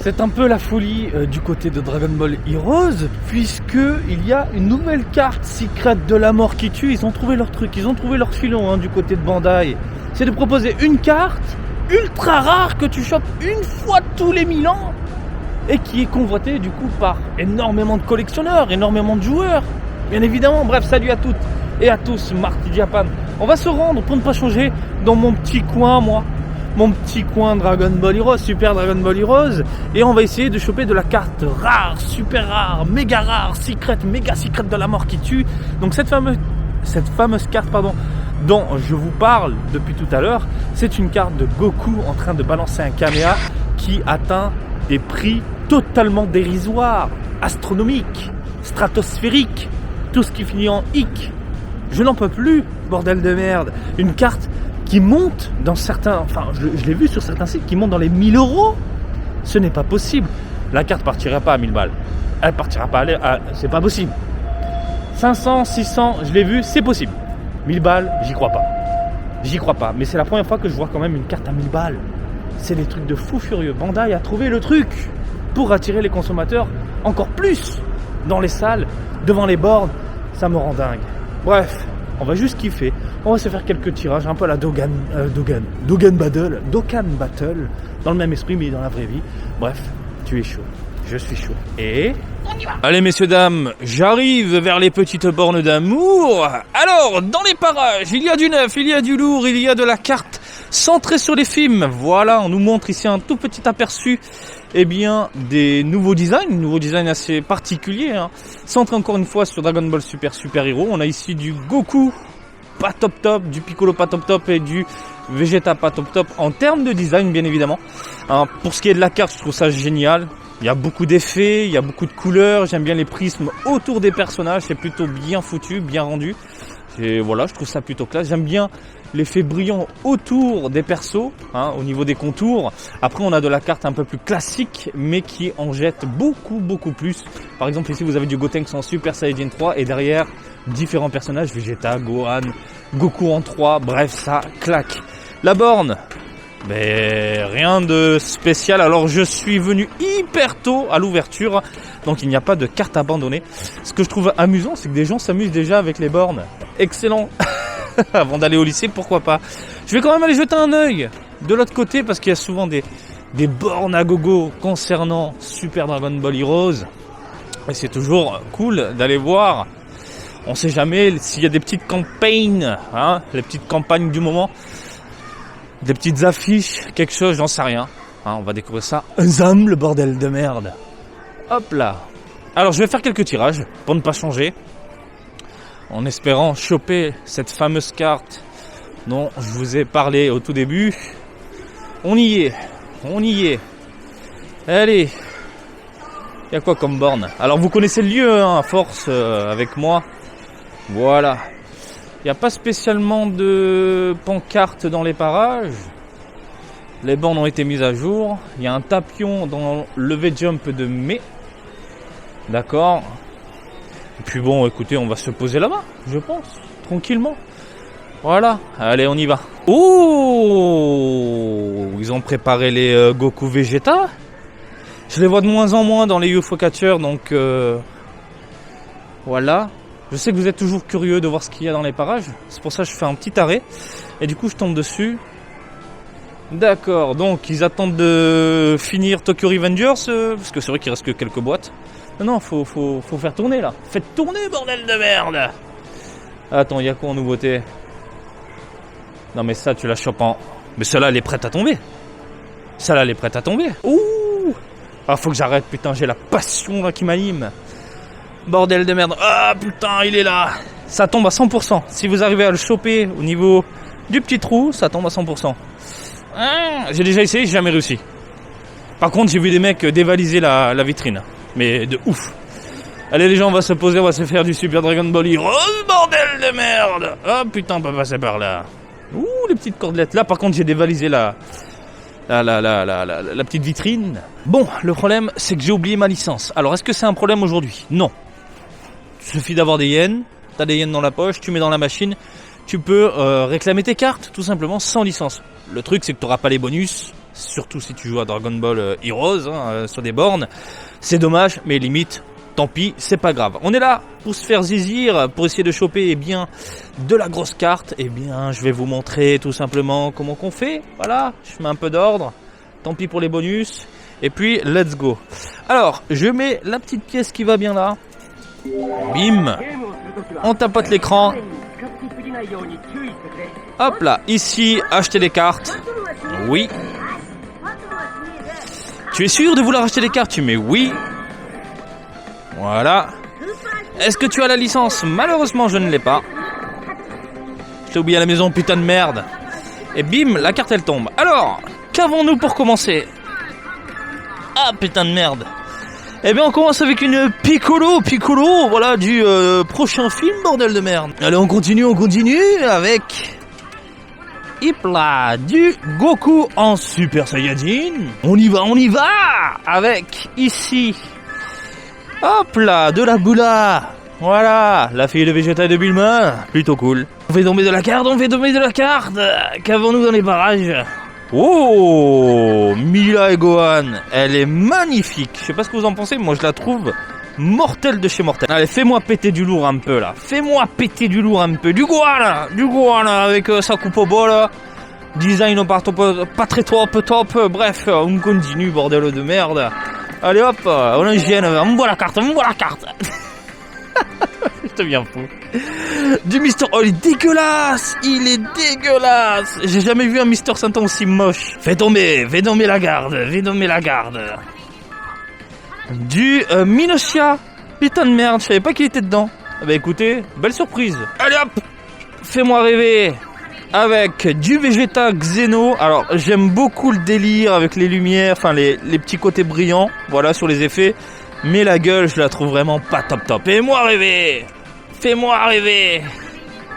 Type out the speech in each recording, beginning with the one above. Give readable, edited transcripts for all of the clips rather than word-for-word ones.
C'est un peu la folie du côté de Dragon Ball Heroes, puisque il y a une nouvelle carte secrète de la mort qui tue. Ils ont trouvé leur truc, ils ont trouvé leur filon du côté de Bandai. C'est de proposer une carte ultra rare que tu chopes une fois tous les 1000 ans et qui est convoitée du coup par énormément de collectionneurs, énormément de joueurs. Bien évidemment, bref, salut à toutes et à tous, Marty Japan. On va se rendre, pour ne pas changer, dans mon petit coin, mon petit coin Dragon Ball Heroes, Super Dragon Ball Heroes, et on va essayer de choper de la carte rare, super rare, méga secrète de la mort qui tue. Donc cette fameuse carte, dont je vous parle depuis tout à l'heure, c'est une carte de Goku en train de balancer un Kamea qui atteint des prix totalement dérisoires, astronomiques, stratosphériques, tout ce qui finit en hic. Je n'en peux plus, bordel de merde. Une carte qui monte dans certains, je l'ai vu sur certains sites, qui monte dans les 1000 €. Ce n'est pas possible. La carte partira pas à 1000 balles. Elle partira pas c'est pas possible. 500, 600, je l'ai vu, c'est possible. 1000 balles, j'y crois pas. Mais c'est la première fois que je vois quand même une carte à 1000 balles. C'est des trucs de fou furieux. Bandai a trouvé le truc pour attirer les consommateurs encore plus dans les salles, devant les bornes. Ça me rend dingue. Bref, on va juste kiffer. On va se faire quelques tirages, un peu à la Dokkan Battle, dans le même esprit mais dans la vraie vie. Bref, tu es chaud, je suis chaud. Et on y va. Allez messieurs dames, j'arrive vers les petites bornes d'amour. Alors, dans les parages, il y a du neuf, il y a du lourd, il y a de la carte centrée sur les films. Voilà, on nous montre ici un tout petit aperçu des nouveaux designs assez particuliers, centré encore une fois sur Dragon Ball Super Hero. On a ici du Goku pas top, du Piccolo pas top et du Vegeta pas top en termes de design bien évidemment. Pour ce qui est de la carte, je trouve ça génial. Il y a beaucoup d'effets, il y a beaucoup de couleurs, j'aime bien les prismes autour des personnages, c'est plutôt bien foutu, bien rendu. Et voilà, je trouve ça plutôt classe. J'aime bien l'effet brillant autour des persos, au niveau des contours. Après, on a de la carte un peu plus classique, mais qui en jette beaucoup plus. Par exemple, ici, vous avez du Gotenks en Super Saiyan 3 et derrière, différents personnages, Vegeta, Gohan, Goku en 3, bref, ça claque. La borne, rien de spécial. Alors, je suis venu hyper tôt à l'ouverture, donc il n'y a pas de carte abandonnée. Ce que je trouve amusant, c'est que des gens s'amusent déjà avec les bornes. Excellent. Avant d'aller au lycée, pourquoi pas. Je vais quand même aller jeter un œil de l'autre côté parce qu'il y a souvent des bornes à gogo concernant Super Dragon Ball Heroes. Et c'est toujours cool d'aller voir. On sait jamais s'il y a des petites campagnes, les petites campagnes du moment, des petites affiches, quelque chose, j'en sais rien. On va découvrir ça ensemble, bordel de merde. Hop là. Alors je vais faire quelques tirages pour ne pas changer, en espérant choper cette fameuse carte dont je vous ai parlé au tout début. On y est. Allez. Il y a quoi comme borne? Alors vous connaissez le lieu, à force, avec moi. Voilà. Il n'y a pas spécialement de pancarte dans les parages. Les bornes ont été mises à jour. Il y a un tapion dans le V-Jump de mai. D'accord. Et puis bon, écoutez, on va se poser là-bas, je pense, tranquillement. Voilà, allez, on y va. Oh, ils ont préparé les Goku Vegeta. Je les vois de moins en moins dans les UFO Catchers, donc voilà. Je sais que vous êtes toujours curieux de voir ce qu'il y a dans les parages. C'est pour ça que je fais un petit arrêt. Et du coup, je tombe dessus. D'accord, donc ils attendent de finir Tokyo Revengers, parce que c'est vrai qu'il reste que quelques boîtes. Non, faut faire tourner là. Faites tourner, bordel de merde. Attends, il y a quoi en nouveauté? Non mais ça, tu la chopes en... Mais celle-là, elle est prête à tomber. Ouh. Ah, faut que j'arrête, putain, j'ai la passion là qui m'anime. Bordel de merde. Ah, putain, il est là. Ça tombe à 100%. Si vous arrivez à le choper au niveau du petit trou, ça tombe à 100%. J'ai déjà essayé, j'ai jamais réussi. Par contre, j'ai vu des mecs dévaliser la vitrine. Mais de ouf. Allez les gens, on va se poser, on va se faire du Super Dragon Ball Heroes, bordel de merde. Oh putain, on peut passer par là. Ouh, les petites cordelettes. Là par contre, j'ai dévalisé la petite vitrine. Bon, le problème, c'est que j'ai oublié ma licence. Alors, est-ce que c'est un problème aujourd'hui? Non. Il suffit d'avoir des yens. T'as des yens dans la poche, tu mets dans la machine. Tu peux réclamer tes cartes, tout simplement, sans licence. Le truc, c'est que t'auras pas les bonus. surtout si tu joues à Dragon Ball Heroes sur des bornes. C'est dommage, mais limite, tant pis, c'est pas grave. On est là pour se faire zizir, pour essayer de choper de la grosse carte. Je vais vous montrer tout simplement comment qu'on fait. Voilà, je mets un peu d'ordre. Tant pis pour les bonus. Et puis, let's go. Alors, je mets la petite pièce qui va bien là. Bim. On tapote l'écran. Hop là, ici, acheter des cartes. Oui. Tu es sûr de vouloir acheter des cartes? Tu mets oui. Voilà. Est-ce que tu as la licence? Malheureusement, je ne l'ai pas. Je t'ai oublié à la maison, putain de merde. Et bim, la carte elle tombe. Alors, qu'avons-nous pour commencer? Ah, putain de merde. Eh bien, on commence avec une Piccolo, voilà, du prochain film, bordel de merde. Allez, on continue avec... Hip là, du Goku en Super Saiyajin. On y va, avec, ici... Hop là, de la Boula. Voilà, la fille de Vegeta et de Bulma, plutôt cool. On fait tomber de la carte, Qu'avons-nous dans les barrages? Oh, Mila et Gohan, elle est magnifique. Je sais pas ce que vous en pensez, moi je la trouve mortelle de chez mortelle. Allez, fais-moi péter du lourd un peu là. Du Gohan avec sa coupe au bol. Design pas très top. Bref, on continue, bordel de merde. Allez hop, on enchaîne, on voit la carte. Je deviens fou. Du Mister... Oh, il est dégueulasse. J'ai jamais vu un Mister Satan aussi moche. Fais tomber la garde. Du Minoshia. Putain de merde, je savais pas qu'il était dedans. Bah écoutez, belle surprise. Allez hop, fais-moi rêver. Avec du Vegeta Xeno. Alors j'aime beaucoup le délire avec les lumières, enfin les petits côtés brillants, voilà, sur les effets. Mais la gueule, je la trouve vraiment pas top. Fais-moi rêver.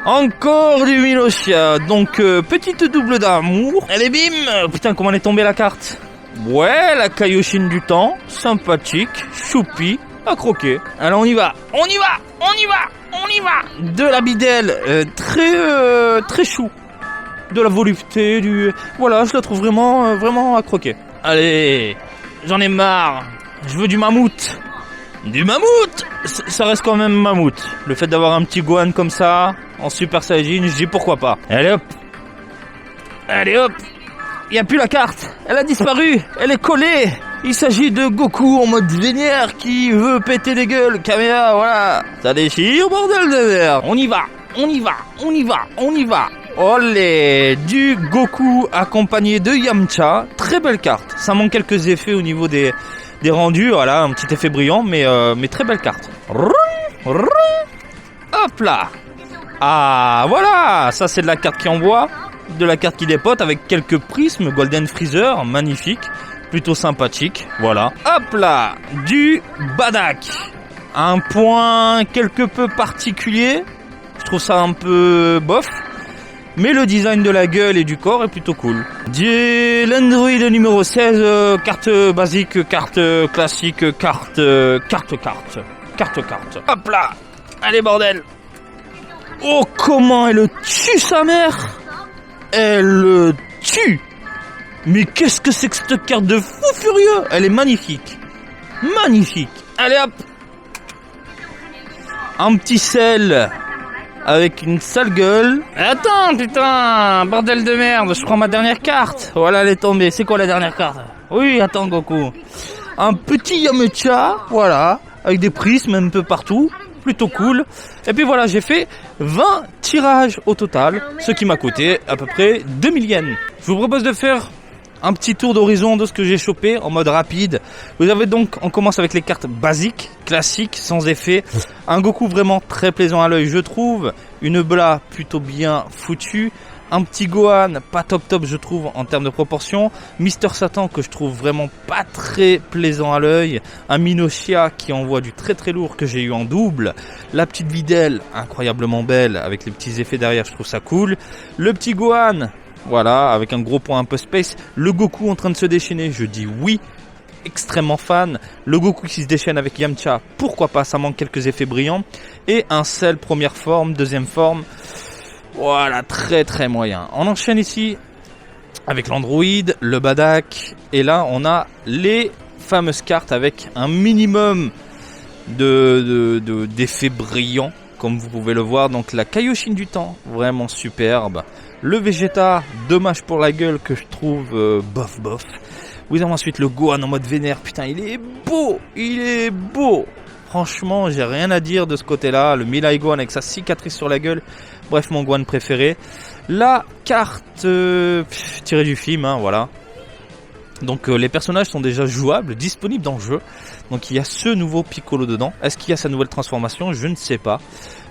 Encore du Minoshia. Donc petite double d'amour. Allez bim. Putain, comment elle est tombée la carte. Ouais, la Kaioshin du temps, sympathique, choupi, à croquer. Alors on y va. De la bidelle, très chou. De la volupté, voilà, je la trouve vraiment à croquer. Allez, j'en ai marre. Je veux du mammouth. Ça reste quand même mammouth. Le fait d'avoir un petit Gohan comme ça, en Super Saiyajin, je dis pourquoi pas. Allez hop. Il n'y a plus la carte. Elle a disparu. Elle est collée. Il s'agit de Goku en mode vénère qui veut péter des gueules. Caméra, voilà. Ça déchire, bordel de merde. On y va. Olé, du Goku accompagné de Yamcha. Très belle carte. Ça manque quelques effets au niveau des rendus. Voilà, un petit effet brillant, mais très belle carte. Hop là. Ah, voilà. Ça, c'est de la carte qui envoie. De la carte qui dépote avec quelques prismes. Golden Freezer, magnifique. Plutôt sympathique. Voilà. Hop là. Du Badak. Un point quelque peu particulier. Je trouve ça un peu bof. Mais le design de la gueule et du corps est plutôt cool. L'Android numéro 16, carte basique, carte classique, carte. Hop là. Allez bordel. Oh, comment elle tue sa mère. Elle le tue. Mais qu'est-ce que c'est que cette carte de fou furieux. Elle est magnifique. Allez hop. Un petit sel. Avec une sale gueule. Attends, putain, bordel de merde, je prends ma dernière carte. Voilà, elle est tombée. C'est quoi la dernière carte? Oui, attends, Goku. Un petit Yamcha, voilà, avec des prismes un peu partout. Plutôt cool. Et puis voilà, j'ai fait 20 tirages au total, ce qui m'a coûté à peu près 2000 yens. Je vous propose de faire un petit tour d'horizon de ce que j'ai chopé en mode rapide. Vous avez donc, on commence avec les cartes basiques, classiques, sans effet. Un Goku vraiment très plaisant à l'œil, je trouve. Une Bla plutôt bien foutue. Un petit Gohan, pas top je trouve en termes de proportion. Mister Satan que je trouve vraiment pas très plaisant à l'œil. Un Minoshia qui envoie du très lourd que j'ai eu en double. La petite Videl, incroyablement belle avec les petits effets derrière, je trouve ça cool. Le petit Gohan, voilà, avec un gros point un peu space. Le Goku en train de se déchaîner, je dis oui. Extrêmement fan. Le Goku qui se déchaîne avec Yamcha, pourquoi pas, ça manque quelques effets brillants. Et un Cell première forme, deuxième forme. Voilà, très moyen. On enchaîne ici avec l'Android, le Badak, et là on a les fameuses cartes avec un minimum d'effets brillants, comme vous pouvez le voir. Donc la Kaioshin du temps, vraiment superbe. Le Vegeta, dommage pour la gueule que je trouve bof. Vous avez ensuite le Gohan en mode vénère, putain il est beau. Franchement, j'ai rien à dire de ce côté-là. Le Milai Gohan avec sa cicatrice sur la gueule. Bref, mon Gohan préféré. La carte tirée du film, hein, voilà. Donc les personnages sont déjà jouables, disponibles dans le jeu. Donc il y a ce nouveau Piccolo dedans. Est-ce qu'il y a sa nouvelle transformation? Je ne sais pas.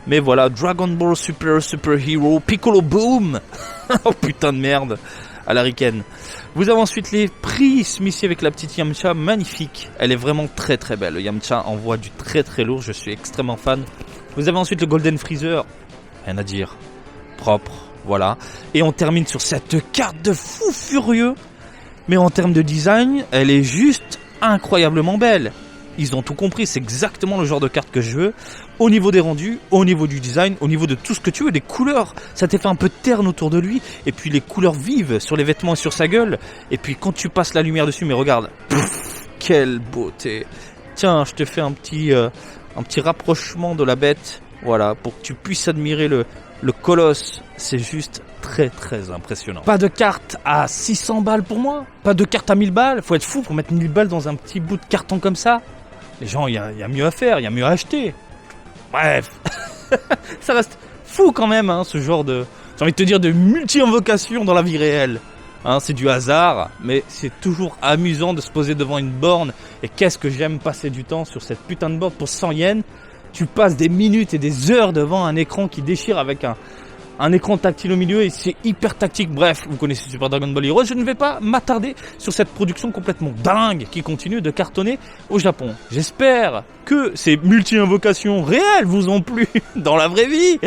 Mais voilà, Dragon Ball Super Hero Piccolo Boom. Oh putain de merde. À la Riken. Vous avez ensuite les prismes ici avec la petite Yamcha, magnifique. Elle est vraiment très belle. Le Yamcha envoie du très lourd, je suis extrêmement fan. Vous avez ensuite le Golden Freezer, rien à dire, propre, voilà. Et on termine sur cette carte de fou furieux. Mais en termes de design, elle est juste incroyablement belle. Ils ont tout compris, c'est exactement le genre de carte que je veux. Au niveau des rendus, au niveau du design, au niveau de tout ce que tu veux, des couleurs. Ça t'est fait un peu terne autour de lui. Et puis les couleurs vives sur les vêtements et sur sa gueule. Et puis quand tu passes la lumière dessus, mais regarde. Pff, quelle beauté. Tiens, je te fais un petit rapprochement de la bête. Voilà, pour que tu puisses admirer le colosse. C'est juste très impressionnant. Pas de carte à 600 balles pour moi. Pas de carte à 1000 balles. Faut être fou pour mettre 1000 balles dans un petit bout de carton comme ça. Les gens, il y a mieux à faire, il y a mieux à acheter. Bref, ça reste fou quand même, hein, ce genre de... J'ai envie de te dire de multi-invocation dans la vie réelle. Hein, c'est du hasard, mais c'est toujours amusant de se poser devant une borne. Et qu'est-ce que j'aime passer du temps sur cette putain de borne pour 100 yens. Tu passes des minutes et des heures devant un écran qui déchire avec un écran tactile au milieu et c'est hyper tactique. Bref, vous connaissez Super Dragon Ball Heroes. Je ne vais pas m'attarder sur cette production complètement dingue qui continue de cartonner au Japon. J'espère que ces multi-invocations réelles vous ont plu dans la vraie vie.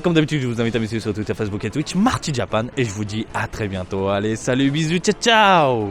Comme d'habitude, je vous invite à me suivre sur Twitter, Facebook et Twitch, Marty Japan. Et je vous dis à très bientôt. Allez, salut, bisous, ciao.